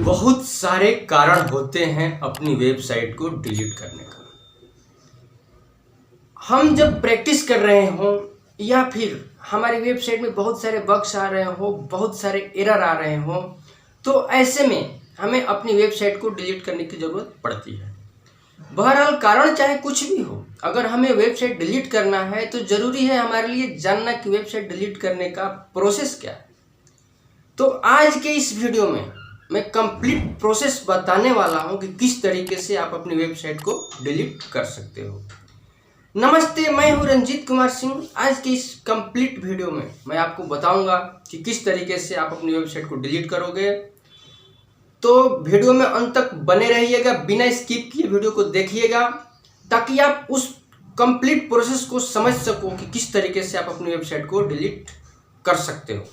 बहुत सारे कारण होते हैं अपनी वेबसाइट को डिलीट करने का। हम जब प्रैक्टिस कर रहे हों या फिर हमारी वेबसाइट में बहुत सारे बग्स आ रहे हो, बहुत सारे एरर आ रहे हों, तो ऐसे में हमें अपनी वेबसाइट को डिलीट करने की ज़रूरत पड़ती है। बहरहाल कारण चाहे कुछ भी हो, अगर हमें वेबसाइट डिलीट करना है तो ज़रूरी है हमारे लिए जानना कि वेबसाइट डिलीट करने का प्रोसेस क्या है। तो आज के इस वीडियो में मैं कंप्लीट प्रोसेस बताने वाला हूं कि किस तरीके से आप अपनी वेबसाइट को डिलीट कर सकते हो। नमस्ते, मैं हूं रंजीत कुमार सिंह। आज के इस कंप्लीट वीडियो में मैं आपको बताऊंगा कि किस तरीके से आप अपनी वेबसाइट को डिलीट करोगे। तो वीडियो में अंत तक बने रहिएगा, बिना स्किप किए वीडियो को देखिएगा ताकि आप उस कंप्लीट प्रोसेस को समझ सको कि किस तरीके से आप अपनी वेबसाइट को डिलीट कर सकते हो।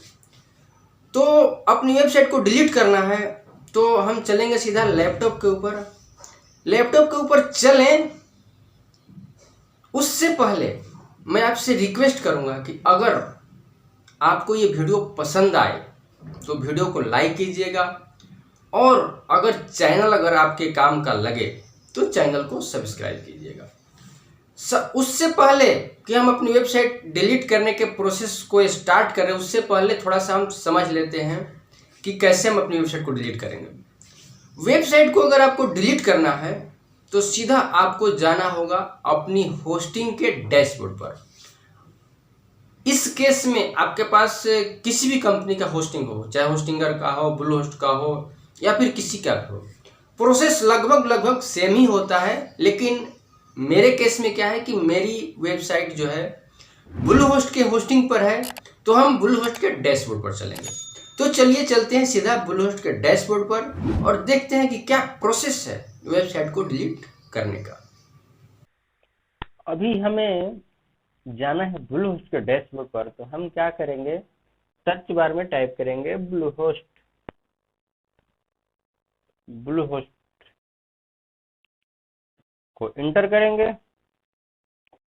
तो अपनी वेबसाइट को डिलीट करना है तो हम चलेंगे सीधा लैपटॉप के ऊपर। लैपटॉप के ऊपर चलें, उससे पहले मैं आपसे रिक्वेस्ट करूंगा कि अगर आपको ये वीडियो पसंद आए तो वीडियो को लाइक कीजिएगा, और अगर आपके काम का लगे तो चैनल को सब्सक्राइब कीजिएगा। उससे पहले कि हम अपनी वेबसाइट डिलीट करने के प्रोसेस को स्टार्ट करें, उससे पहले थोड़ा सा हम समझ लेते हैं कि कैसे हम अपनी वेबसाइट को डिलीट करेंगे। वेबसाइट को अगर आपको डिलीट करना है तो सीधा आपको जाना होगा अपनी होस्टिंग के डैशबोर्ड पर। इस केस में आपके पास किसी भी कंपनी का होस्टिंग हो, चाहे होस्टिंगर का हो, ब्लू होस्ट का हो या फिर किसी का भी हो, प्रोसेस लगभग सेम ही होता है। लेकिन मेरे केस में क्या है कि मेरी वेबसाइट जो है ब्लू होस्ट के होस्टिंग पर है, तो हम ब्लू होस्ट के डैशबोर्ड पर चलेंगे। तो चलिए चलते हैं सीधा ब्लू होस्ट के डैशबोर्ड पर और देखते हैं कि क्या प्रोसेस है वेबसाइट को डिलीट करने का। अभी हमें जाना है ब्लू होस्ट के डैशबोर्ड पर। तो हम क्या करेंगे, सर्च बार में टाइप करेंगे ब्लू होस्ट को इंटर करेंगे।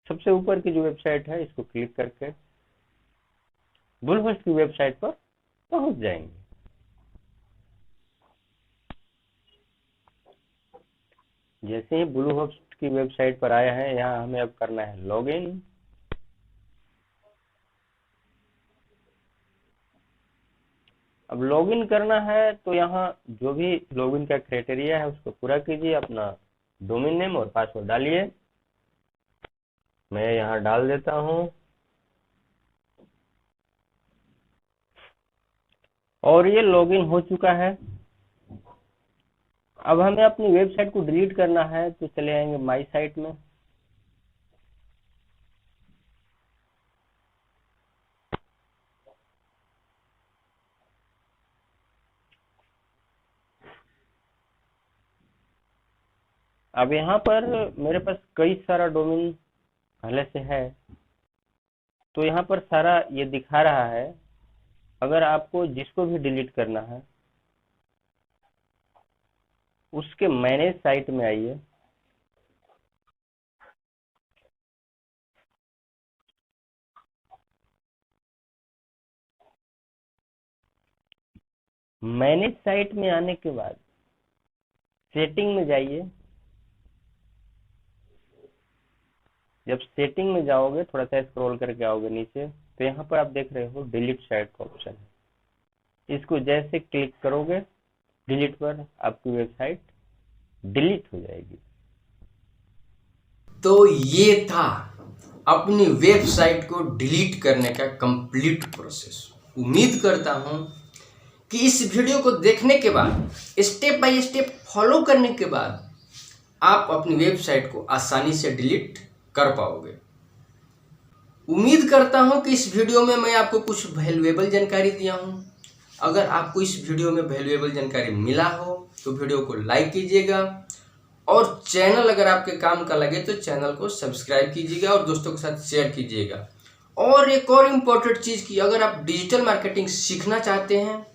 सबसे ऊपर की जो वेबसाइट है इसको क्लिक करके ब्लू होस्ट की वेबसाइट पर पहुंच जाएंगे। जैसे ही ब्लू होस्ट की वेबसाइट पर आया है, यहाँ हमें अब करना है लॉगिन। अब लॉगिन करना है तो यहाँ जो भी लॉगिन का क्राइटेरिया है उसको पूरा कीजिए, अपना डोमेन नेम और पासवर्ड डालिए। मैं यहाँ डाल देता हूँ और ये लॉगिन हो चुका है। अब हमें अपनी वेबसाइट को डिलीट करना है तो चले आएंगे माई साइट में। अब यहाँ पर मेरे पास कई सारा डोमेन पहले से है, तो यहाँ पर सारा ये दिखा रहा है। अगर आपको जिसको भी डिलीट करना है उसके मैनेज साइट में आइए। मैनेज साइट में आने के बाद सेटिंग में जाइए। जब सेटिंग में जाओगे, थोड़ा सा स्क्रॉल करके आओगे नीचे, तो यहाँ पर आप देख रहे हो डिलीट साइट का ऑप्शन है। इसको जैसे क्लिक करोगे डिलीट पर, आपकी वेबसाइट डिलीट हो जाएगी। तो ये था अपनी वेबसाइट को डिलीट करने का कंप्लीट प्रोसेस। उम्मीद करता हूं कि इस वीडियो को देखने के बाद, स्टेप बाय स्टेप फॉलो करने के बाद आप अपनी वेबसाइट को आसानी से डिलीट कर पाओगे। उम्मीद करता हूं कि इस वीडियो में मैं आपको कुछ वैल्यूएबल जानकारी दिया हूं। अगर आपको इस वीडियो में वैल्यूएबल जानकारी मिला हो तो वीडियो को लाइक कीजिएगा, और चैनल अगर आपके काम का लगे तो चैनल को सब्सक्राइब कीजिएगा और दोस्तों के साथ शेयर कीजिएगा। और एक और इम्पोर्टेंट चीज़ की, अगर आप डिजिटल मार्केटिंग सीखना चाहते हैं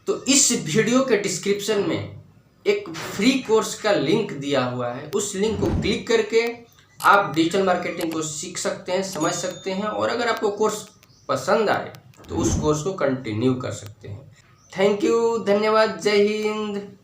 तो इस वीडियो के डिस्क्रिप्शन में एक फ्री कोर्स का लिंक दिया हुआ है। उस लिंक को क्लिक करके आप डिजिटल मार्केटिंग को सीख सकते हैं, समझ सकते हैं, और अगर आपको कोर्स पसंद आए तो उस कोर्स को कंटिन्यू कर सकते हैं। थैंक यू, धन्यवाद, जय हिंद।